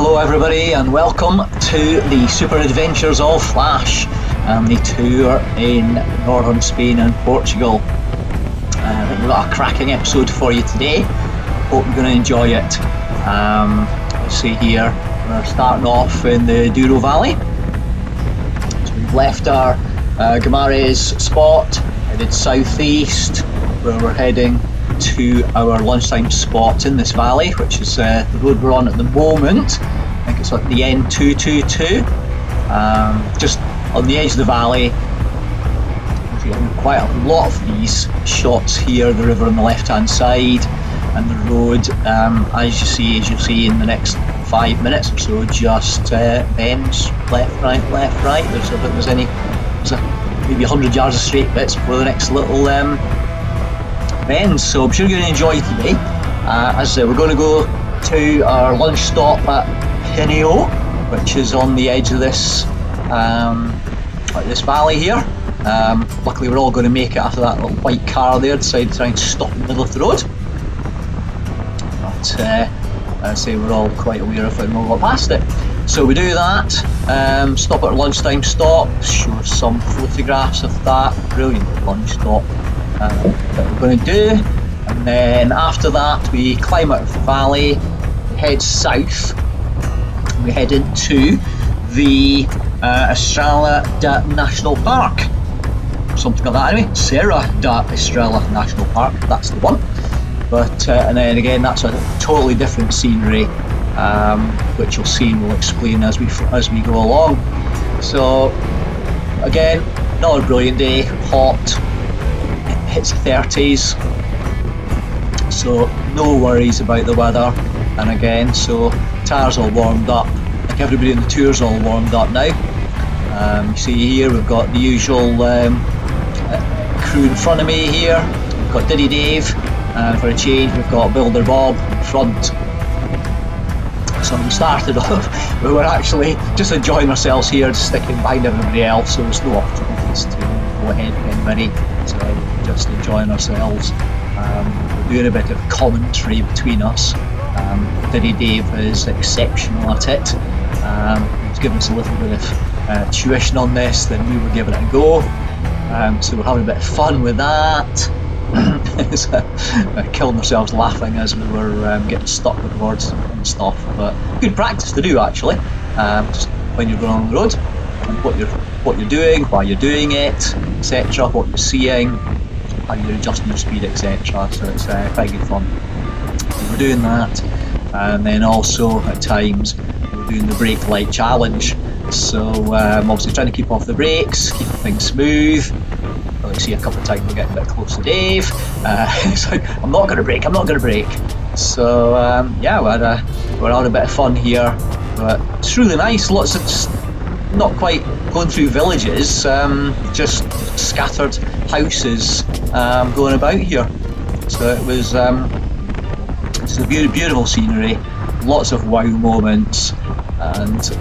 Hello everybody and welcome to the Super Adventures of Flash and the tour in Northern Spain and Portugal. I think we've got a cracking episode for you today. Hope you're going to enjoy it. Let's see here, we're starting off in the Douro Vallley. So we've left our Guimarães spot, headed southeast, where we're heading to our lunchtime spot in this valley, which is the road we're on at the moment. I think it's like the N222, just on the edge of the valley. Quite a lot of these shots here, the river on the left hand side and the road, as you'll see in the next 5 minutes or so, just bends left right. There's maybe 100 yards of straight bits before the next little bends, so I'm sure you're going to enjoy today. As I said, we're going to go to our lunch stop at Pineo, which is on the edge of this valley here. Luckily we're all going to make it after that little white car there decided to try and stop in the middle of the road, but as I say, we're all quite aware of it and we'll go past it. So we do that, stop at our lunchtime stop, show some photographs of that brilliant lunch stop that we're going to do, and then after that we climb out of the valley, we head south, we head into the Estrela National Park, something like that anyway, Serre Estrela National Park, that's the one. But and then again, that's a totally different scenery, which you'll see and we'll explain as we go along. So again, another brilliant day, hot, hits the 30s, so no worries about the weather. And again, so tyres all warmed up, like everybody in the tour's all warmed up now. You see here we've got the usual crew in front of me here. We've got Diddy Dave, for a change we've got Builder Bob in front. So we started off, we were actually just enjoying ourselves here, just sticking behind everybody else, so there's no opportunities to go ahead with anybody, so just enjoying ourselves. We're doing a bit of commentary between us. Diddy Dave is exceptional at it. He's given us a little bit of tuition on this, then we were giving it a go. So we're having a bit of fun with that. Killing ourselves laughing as we were getting stuck with words and stuff, but good practice to do actually, just when you're going on the road and what you're doing, why you're doing it, etc., what you're seeing, how you're adjusting your speed, etc. So it's quite good fun. So we're doing that, and then also at times we're doing the brake light challenge, so obviously trying to keep off the brakes, keep things smooth. You see a couple of times we're getting a bit close to Dave. It's like, I'm not going to brake. So yeah, we're having a bit of fun here, but it's really nice. Lots of just not quite going through villages, just scattered houses going about here. So it was it's a beautiful scenery, lots of wow moments, and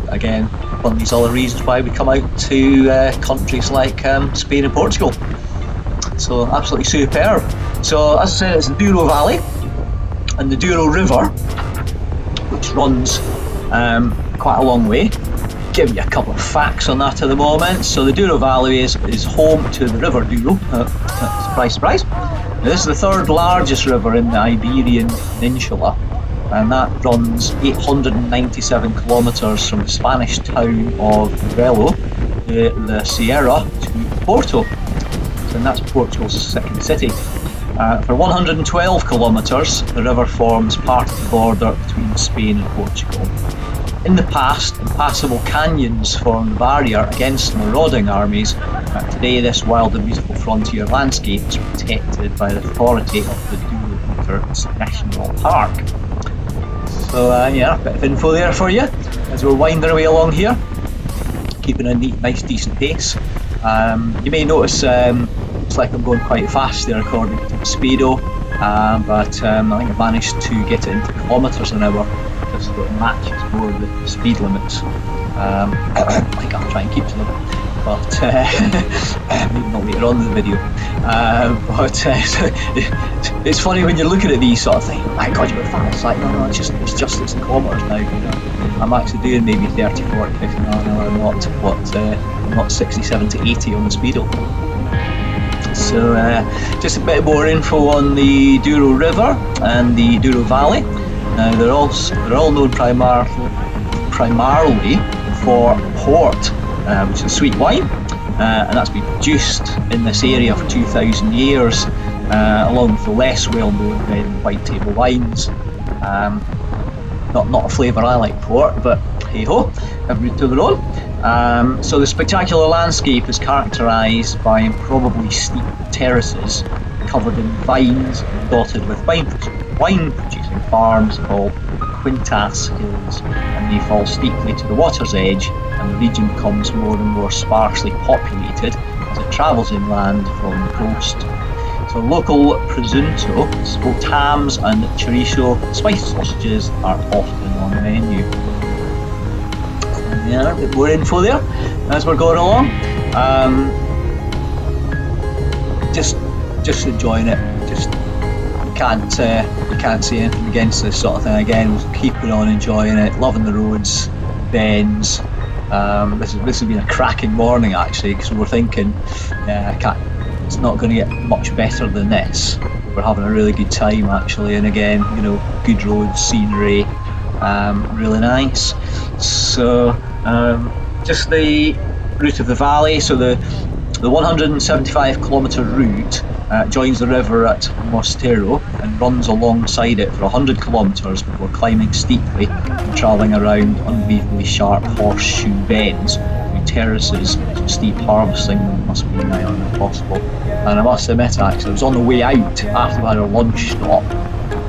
again, one of these other reasons why we come out to countries like Spain and Portugal. So absolutely superb. So as I said, it's the Douro Valley and the Douro River, which runs quite a long way. Give you a couple of facts on that at the moment. So the Douro Valley is home to the River Douro. Surprise. Now, this is the third largest river in the Iberian Peninsula, and that runs 897 kilometres from the Spanish town of Douro the Serre to Porto, and that's Portugal's second city. For 112 kilometres, the river forms part of the border between Spain and Portugal. In the past, impassable canyons formed the barrier against marauding armies. Today, this wild and beautiful frontier landscape is protected by the authority of the Douro National Park. So yeah, a bit of info there for you as we're winding our way along here, keeping a nice decent pace. You may notice it's like I'm going quite fast there according to the speedo, but I think I've managed to get it into kilometres an hour, just so it matches more the speed limits. I think I'll try and keep to them. but maybe not later on in the video. It's funny when you're looking at these sort of things. My God, you're fast. It's like, no, it's just kilometres now. You know, I'm actually doing maybe 30, 40, 50 miles an hour, not 60, 70, 80 on the speedo. So just a bit more info on the Douro River and the Douro Valley. Now they're all known primarily for port, which is sweet wine, and that's been produced in this area for 2,000 years, along with the less well-known red and white table wines. Not a flavour I like port, but hey ho, every to their own. So the spectacular landscape is characterised by improbably steep terraces covered in vines and dotted with wine-producing farms called Quintas Hills, and they fall steeply to the water's edge, and the region becomes more and more sparsely populated as it travels inland from the coast. So local prosciutto, smoked hams and chorizo spiced sausages are often on the menu. Yeah, a bit more info there as we're going along. Just enjoying it. Just you can't say anything against this sort of thing. Again, keeping on enjoying it, loving the roads, bends. This has been a cracking morning actually, because we were thinking, it's not going to get much better than this. We're having a really good time actually, and again, you know, good roads, scenery, really nice. So just the route of the valley. So the 175 kilometre route joins the river at Mosteiro and runs alongside it for 100 kilometres before climbing steeply and travelling around unbelievably sharp horseshoe bends through terraces. So steep harvesting must be nigh on impossible. And I must admit actually, I was on the way out after we had our lunch stop.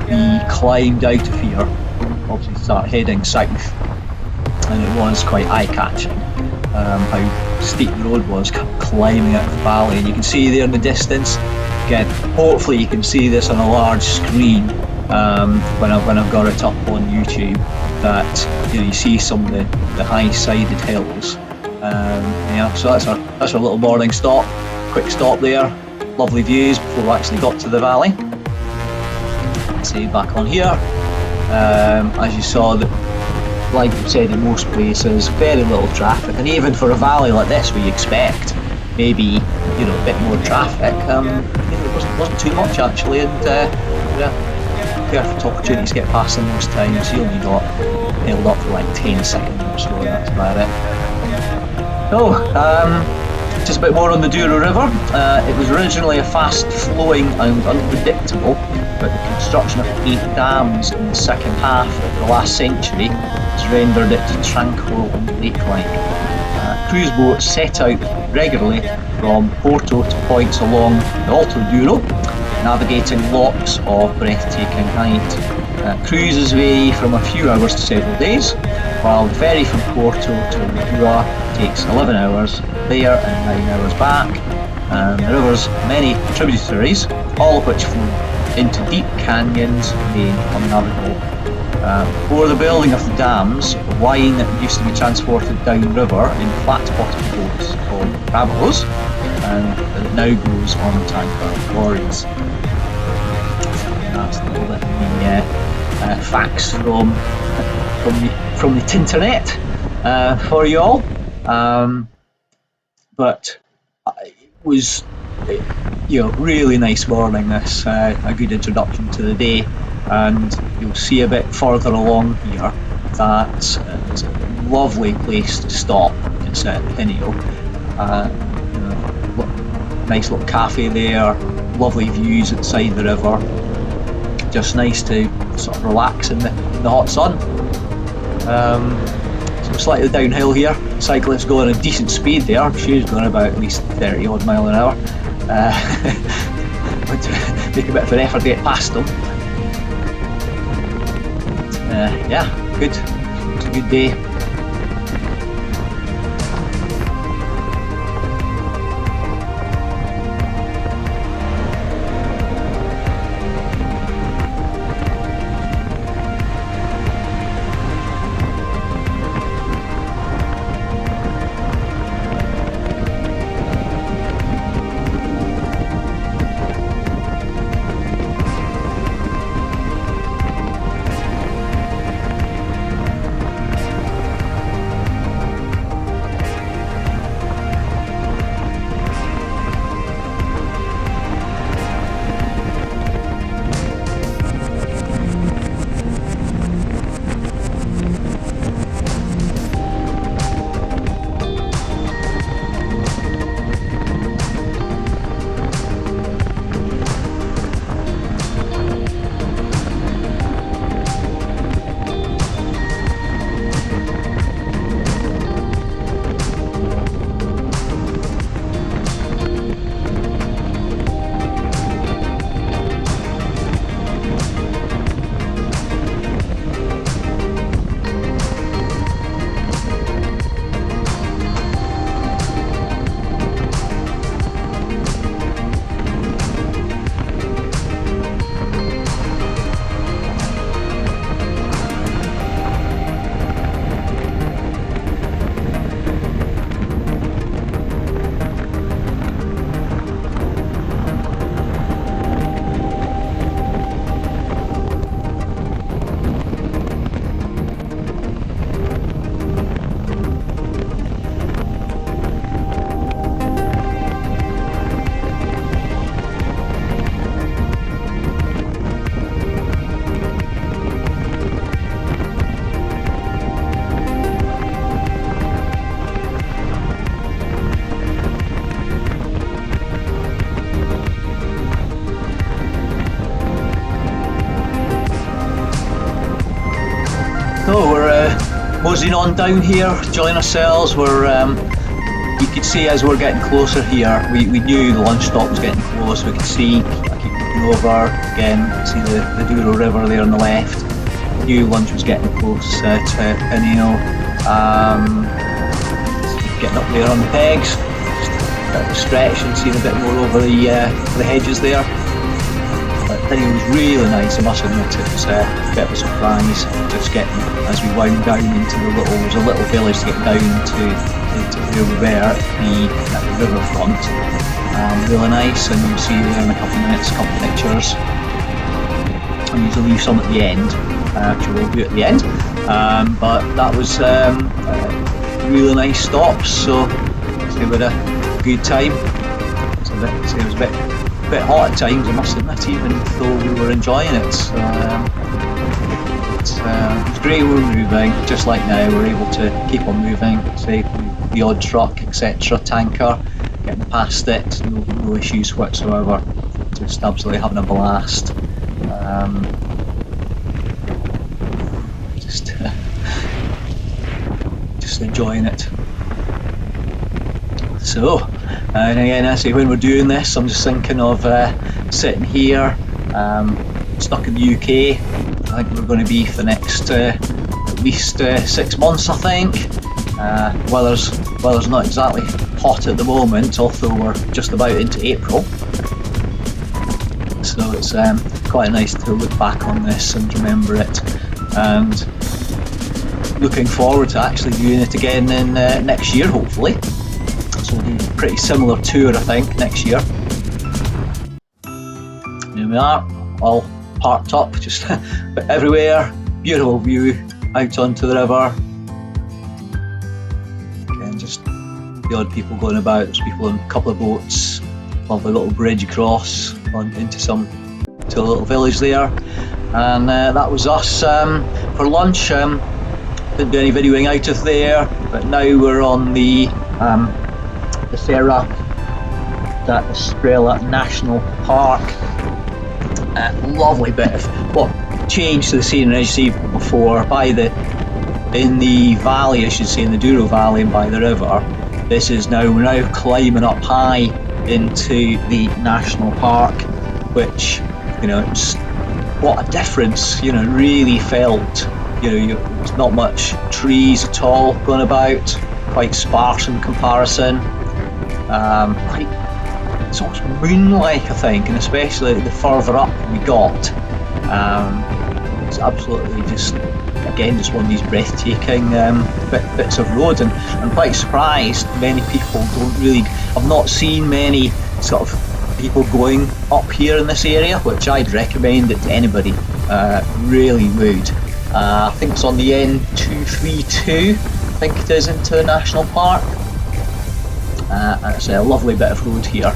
We climbed out of here, obviously start heading south, and it was quite eye-catching how steep the road was climbing out of the valley. And you can see there in the distance, again, hopefully you can see this on a large screen when I've got it up on YouTube, that you see some of the high-sided hills. So that's our little morning stop, quick stop there, lovely views before we actually got to the valley. See, back on here, as you saw, like we said, in most places, very little traffic, and even for a valley like this where you expect maybe a bit more traffic, it wasn't too much actually, and perfect opportunity to get past them most times. You only got held up for like 10 seconds or so, and that's about it. So, just a bit more on the Douro River. It was originally a fast-flowing and unpredictable, but the construction of 8 dams in the second half of the last century has rendered it tranquil and lake-like. Cruise boats set out regularly from Porto to points along the Alto Douro, navigating lots of breathtaking height. Cruises vary from a few hours to several days, while the ferry from Porto to Lisboa takes 11 hours there and 9 hours back. And the river's many tributaries, all of which flow into deep canyons, remain unnavigable. Before the building of the dams, wine used to be transported downriver in flat-bottomed boats called travelos, and it now goes on tanker lorries. That's a little bit of the facts from the Tinternet for you all. But it was really nice morning, this, a good introduction to the day, and you'll see a bit further along here that it's a lovely place to stop in Centennial. Nice little cafe there, lovely views outside the river, just nice to sort of relax in the hot sun. So slightly downhill here, cyclists going at a decent speed there. She's going about at least 30 odd mile an hour. Want to make a bit of an effort to get past them. Good. It's a good day. So we're moseying on down here, enjoying ourselves. You could see as we're getting closer here, we knew the lunch stop was getting close. We could see, I keep looking over again, see the Douro River there on the left. Knew lunch was getting close to Pineo. Getting up there on the pegs, just a bit of a stretch and seeing a bit more over the hedges there. But Pineo was really nice, I must admit. It was a bit of a surprise just getting, as we wound down into there's a little village to get down to where we were at the riverfront. Really nice, and you'll see there in a couple of minutes a couple of pictures. I'm going to leave some at the end, which we'll do at the end. But that was really nice stops, so we had a good time. It was a bit hot at times, I must admit, even though we were enjoying it. So, it was great. We were moving, just like now. We're able to keep on moving. Say the odd truck, etc., tanker, getting past it, no issues whatsoever. Just absolutely having a blast. Just enjoying it. So, and again, I say when we're doing this, I'm just thinking of sitting here, stuck in the UK. I think we're going to be for the next at least 6 months, I think. Weather's not exactly hot at the moment, although we're just about into April. So it's quite nice to look back on this and remember it, and looking forward to actually doing it again in next year, hopefully. So we'll do a pretty similar tour, I think, next year. Here we are, all parked up, just everywhere. Beautiful view out onto the river. Again, just the odd people going about. There's people on a couple of boats. Lovely little bridge across into a little village there. And that was us for lunch. Didn't do any videoing out of there, but now we're on the Serre, that Estrela National Park. Lovely bit of change to the scenery, as you see before, in the valley, I should say, in the Douro Valley and by the river. This is we're now climbing up high into the national park, which, it's what a difference, really felt. There's not much trees at all going about, quite sparse in comparison. It's almost moon-like, I think, and especially the further up we got. It's absolutely just one of these breathtaking bits of road, and I'm quite surprised many people I've not seen many sort of people going up here in this area, which I'd recommend it to anybody, really would. I think it's on the N232, I think it is, into the national park. And it's a lovely bit of road here.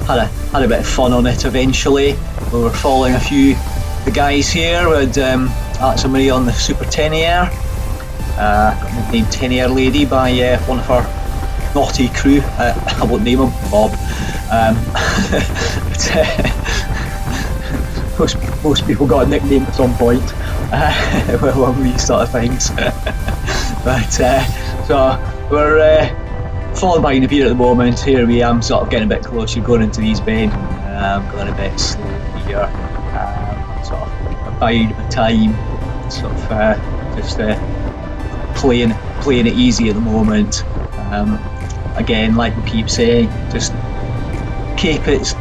Had a bit of fun on it eventually. We were following the guys here. We had Alex and Marie on the Super Tenier. Got nicknamed Tenier Lady by one of our naughty crew. I won't name him, Bob. Most people got a nickname at some point on these sort of things. But so we're falling behind the pier at the moment. Here we am, sort of getting a bit closer, going into these bend. Going a bit slow here, sort of biding my time, sort of just playing it easy at the moment. Again, like we keep saying, just keep it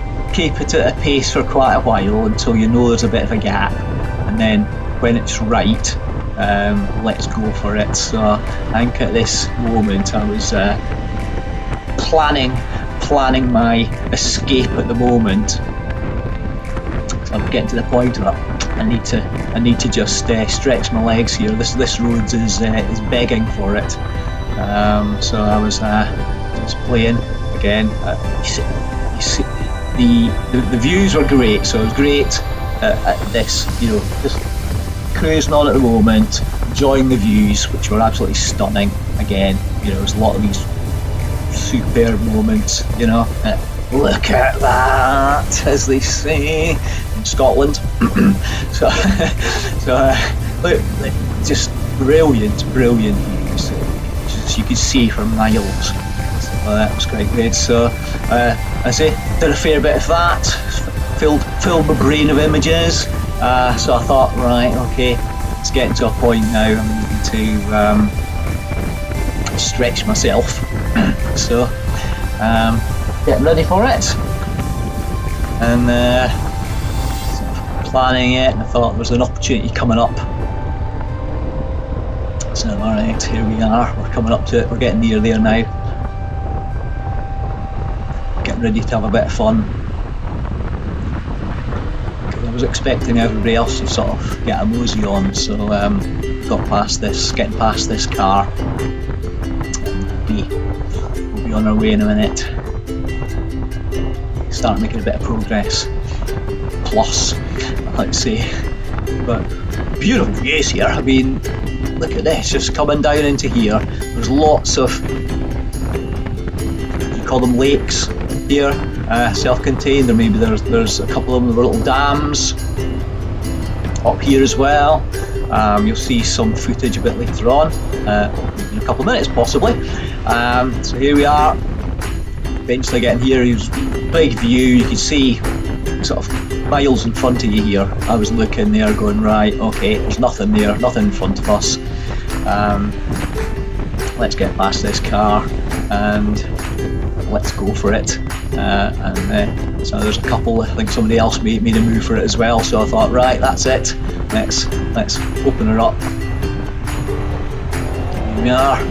at a pace for quite a while until you know there's a bit of a gap, and then when it's right, let's go for it. So I think at this moment I was planning my escape at the moment. So I'm getting to the point where I need to just stretch my legs here. This road is begging for it. So I was just playing again. You see, the views were great, so it was great at this, just cruising on at the moment, enjoying the views, which were absolutely stunning. Again, there's a lot of these superb moments, Look at that, as they say in Scotland. so, look, just brilliant views. Just, you could see for miles. So that was quite good. So, I say, did a fair bit of that. Filled my brain of images. So I thought, right, okay, it's getting to a point now. I'm going to stretch myself. So. Getting ready for it, and sort of planning it, and I thought there was an opportunity coming up. So alright, here we are, we're coming up to it, we're getting near there now. Getting ready to have a bit of fun. Because I was expecting everybody else to sort of get a mosey on, so getting past this car. We'll be on our way in a minute. Start making a bit of progress. Plus, I like to say. But beautiful views here. I mean, look at this, just coming down into here. There's lots of, you call them lakes here, self-contained, or maybe there's a couple of them, little dams up here as well. You'll see some footage a bit later on, in a couple of minutes possibly. So here we are. Eventually getting here, big view, you can see sort of miles in front of you here. I was looking there going, right, okay, there's nothing there, nothing in front of us. Let's get past this car and let's go for it. So there's a couple, I think somebody else made a move for it as well, so I thought, right, that's it, let's open her up. Here we are,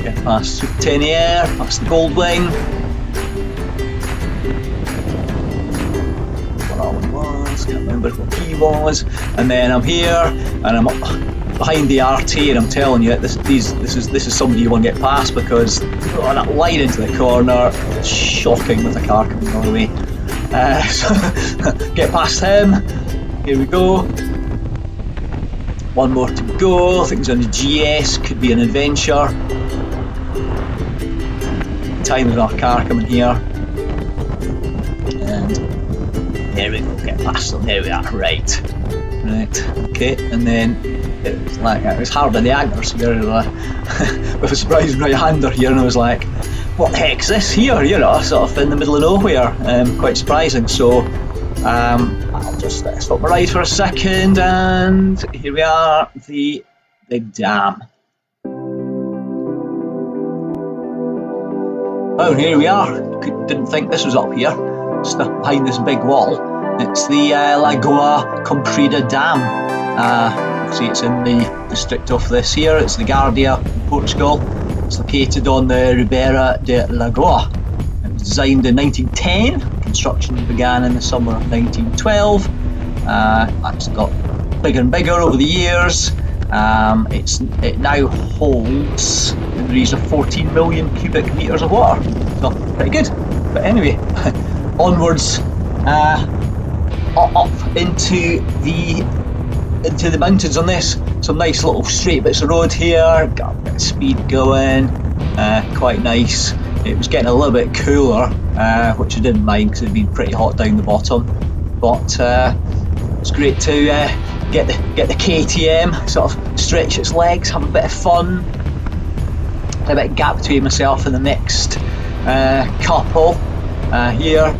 get past Tenier, past the Goldwing. Can't remember what he was, and then I'm here and I'm behind the RT, and I'm telling you, this is somebody you want to get past, because that line into the corner, it's shocking with a car coming all the way. So get past him. Here we go. One more to go. I think it's on the GS, could be an adventure. Time with our car coming here. And there we go, get past them, there we are, right, okay, and then it was hard on the anchors here, with a surprising right-hander here, and I was like, what the heck's this here, you know, sort of in the middle of nowhere, quite surprising. So I'll just stop my ride for a second, and here we are, the big dam. Oh, and here we are, didn't think this was up here. Stuck behind this big wall. It's the Lagoa Comprida Dam. See, it's in the district of this here. It's the Guardia in Portugal. It's located on the Ribeira de Lagoa. It was designed in 1910. Construction began in the summer of 1912. It's got bigger and bigger over the years. It now holds in the region of 14 million cubic metres of water. So pretty good. But anyway, onwards, up into the mountains on this. Some nice little straight bits of road here, got a bit of speed going, quite nice. It was getting a little bit cooler, which I didn't mind because it had been pretty hot down the bottom, but it's great to get the KTM, sort of stretch its legs, have a bit of fun, a bit of gap between myself and the next couple here.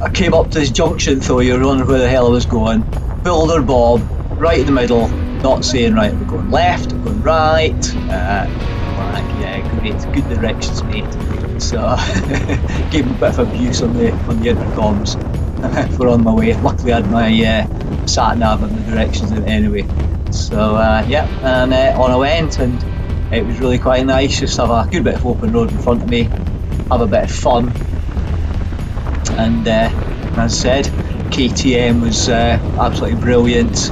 I came up to this junction, though, you're wondering where the hell I was going. Builder Bob, right in the middle, not saying right, we're going left, we're going right. Yeah, great, good directions, mate. So, gave me a bit of abuse on the intercoms. We're on my way. Luckily, I had my sat nav and the directions in anyway. So, yeah, and on I went, and it was really quite nice. Just have a good bit of open road in front of me, have a bit of fun. And as I said, KTM was absolutely brilliant,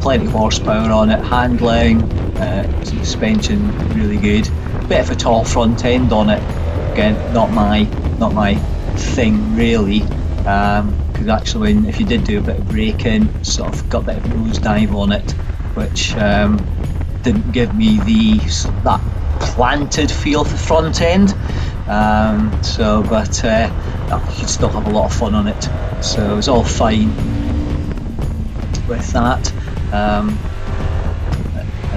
plenty of horsepower on it, handling, suspension really good, bit of a tall front end on it, again not my thing really, because actually if you did do a bit of braking, sort of got a bit of nosedive on it, which didn't give me that planted feel for the front end. But you can still have a lot of fun on it. So it's all fine with that. And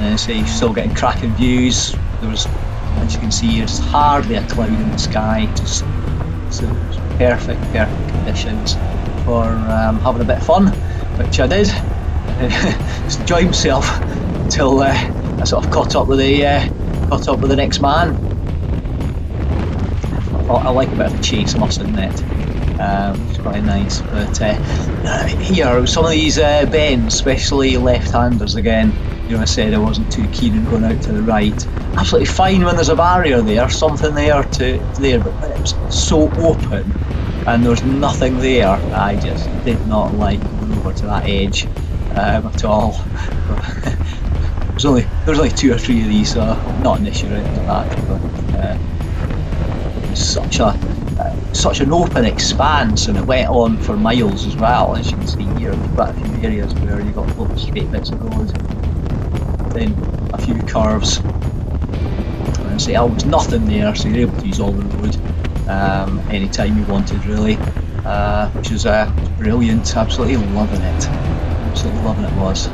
then say you're still getting cracking views. There was, as you can see, there's hardly a cloud in the sky. Just perfect conditions for having a bit of fun, which I did. Just enjoyed myself until I sort of caught up with the next man. I like a bit of a chase, I must admit. It's quite nice. But here, some of these bends, especially left-handers again, I said I wasn't too keen on going out to the right. Absolutely fine when there's a barrier there, something there but when it was so open and there's nothing there, I just did not like going over to that edge at all. There's only 2 or 3 of these, so not an issue or anything like that. But it's such an open expanse, and it went on for miles as well. As you can see here, you've got a few areas where you've got lots of straight bits of road, then a few curves. And say, there was nothing there, so you're able to use all the road anytime you wanted, really, which was brilliant. Absolutely loving it. Absolutely loving it was.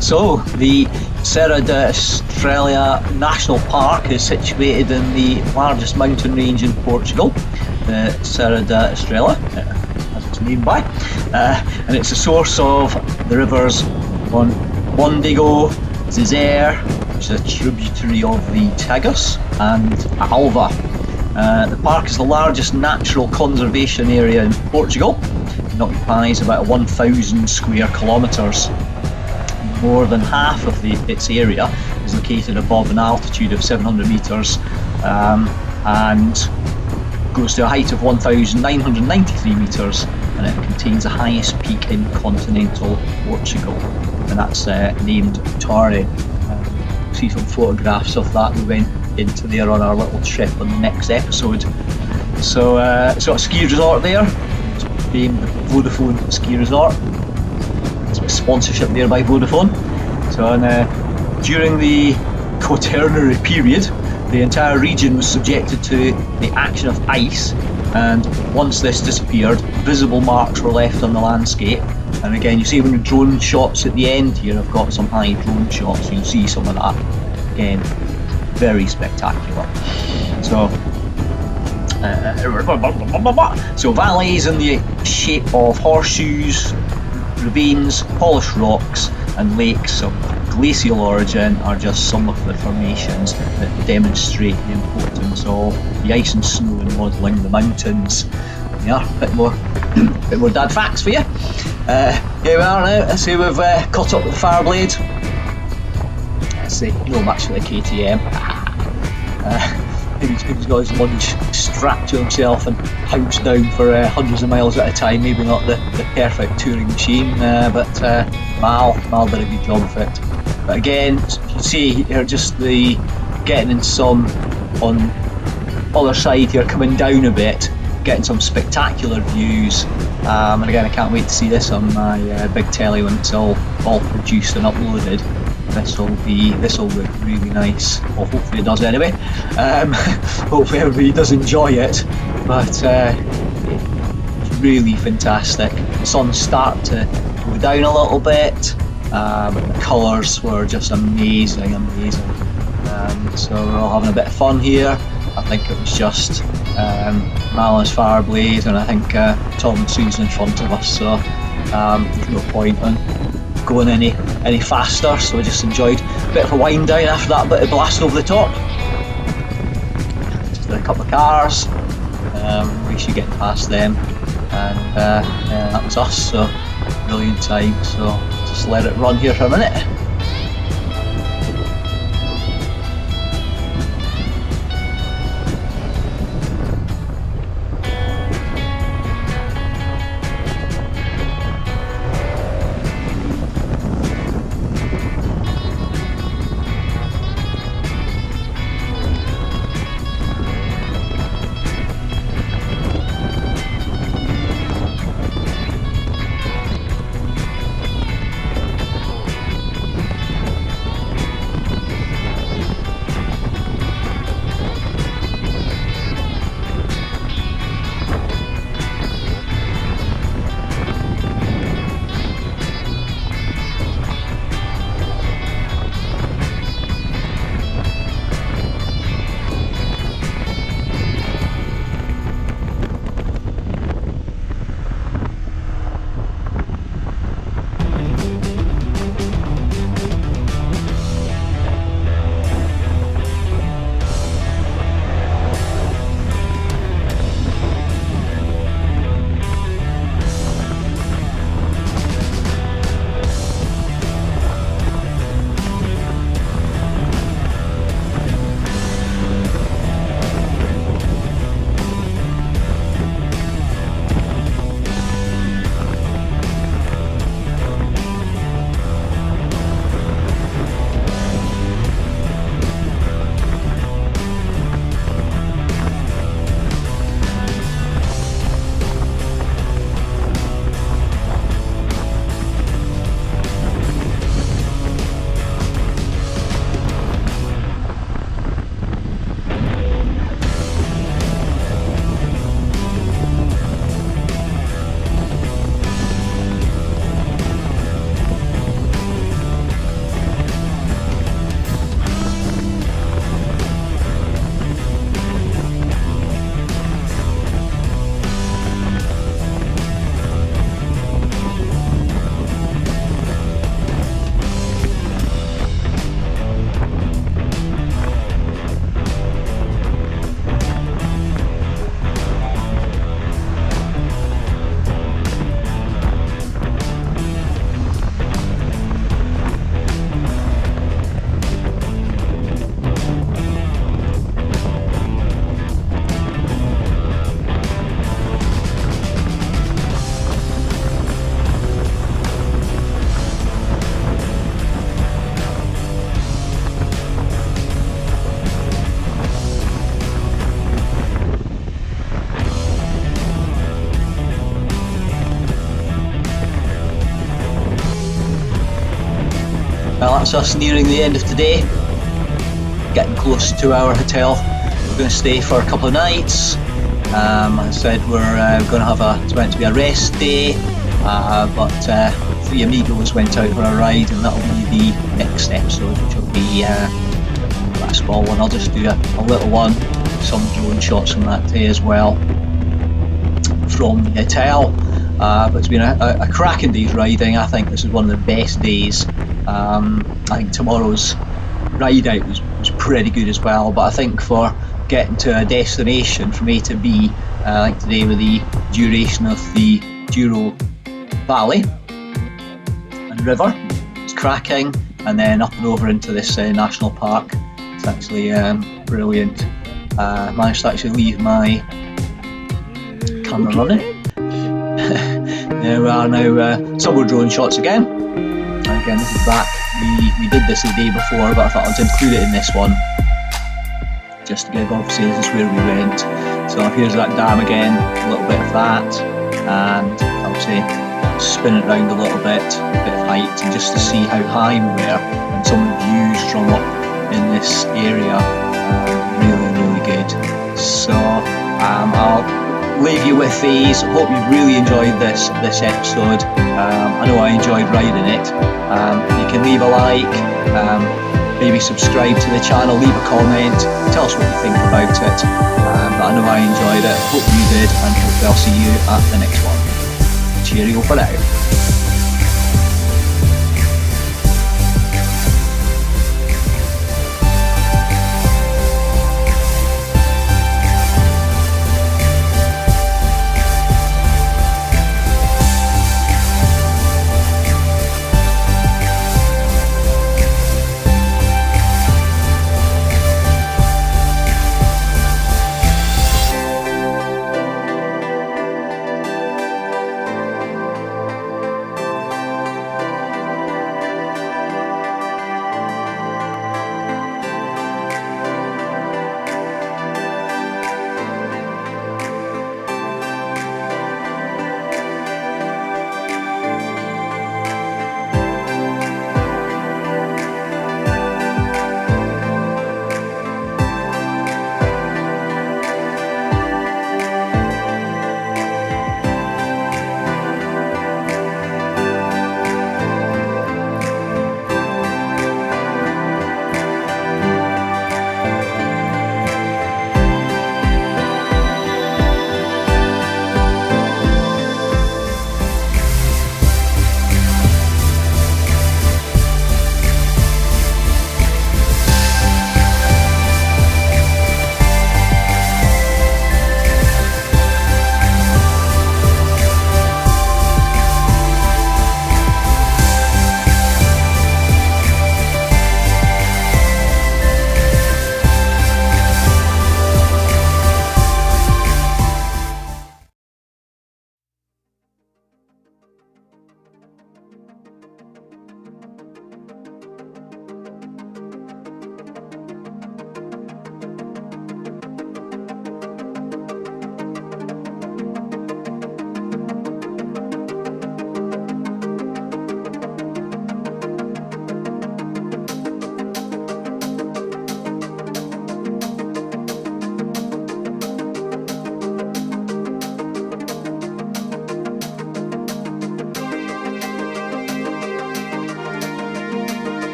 So, the Serre de Estrela National Park is situated in the largest mountain range in Portugal, the Serre de Estrela, as it's named by, and it's the source of the rivers Mondego, Serre, which is a tributary of the Tagus, and Alva. The park is the largest natural conservation area in Portugal. It occupies about 1,000 square kilometres. More than half of its area is located above an altitude of 700 metres and goes to a height of 1,993 metres, and it contains the highest peak in continental Portugal, and that's named Douro. See some photographs of that. We went into there on our little trip on the next episode. So a ski resort there, it's named Vodafone Ski Resort. Sponsorship there by Vodafone. So during the Quaternary period, the entire region was subjected to the action of ice, and once this disappeared, visible marks were left on the landscape. And again, you see when the drone shots at the end here, I've got some high drone shots, so you'll see some of that. Again, very spectacular. So valleys in the shape of horseshoes, ravines, polished rocks and lakes of glacial origin are just some of the formations that demonstrate the importance of the ice and snow in modelling the mountains. Yeah, a bit more dad facts for you. Here we are now. Let's see, we've caught up with the Fireblade. Let's see, no, I'm actually a KTM. He's got his lunge strapped to himself and housed down for hundreds of miles at a time. Maybe not the perfect touring machine, but Mal did a good job of it. But again, you can see here just the getting in some on other side here, coming down a bit, getting some spectacular views. And again, I can't wait to see this on my big telly when it's all produced and uploaded. This will look really nice. Well, hopefully it does anyway. Hopefully everybody does enjoy it. But it's really fantastic. The sun's starting to go down a little bit, but the colours were just amazing. So we're all having a bit of fun here. I think it was just Mal's Fireblade, and I think Tom and Susan in front of us. So there's no point in going any faster. So we just enjoyed a bit of a wind down after that bit of blast over the top. Just did a couple of cars. We should get past them, and yeah, that was us. So brilliant time. So just let it run here for a minute. Well, that's us nearing the end of today, getting close to our hotel. We're going to stay for a couple of nights. As I said, we're going to have it's meant to be a rest day, but three amigos went out for a ride, and that'll be the next episode, which will be a small one. I'll just do a little one, some drone shots from that day as well from the hotel. But it's been a cracking day's riding. I think this is one of the best days. I think tomorrow's ride out was pretty good as well, but I think for getting to a destination from A to B, like today with the duration of the Douro Valley and river, it's cracking, and then up and over into this national park. It's actually brilliant. Managed to actually leave my camera running. There we are now, some more drone shots again. And again, this is back. We did this the day before, but I thought I'd include it in this one, just to give, obviously this is where we went. So here's that dam again, a little bit of that, and I'll say, spin it round a little bit, a bit of height, and just to see how high we were, and some of the views from up in this area. Really good. So I'll leave you with these. Hope you really enjoyed this episode. I know I enjoyed writing it. You can leave a like, maybe subscribe to the channel, leave a comment, tell us what you think about it. But I know I enjoyed it, hope you did, and hopefully I'll see you at the next one. Cheerio for now.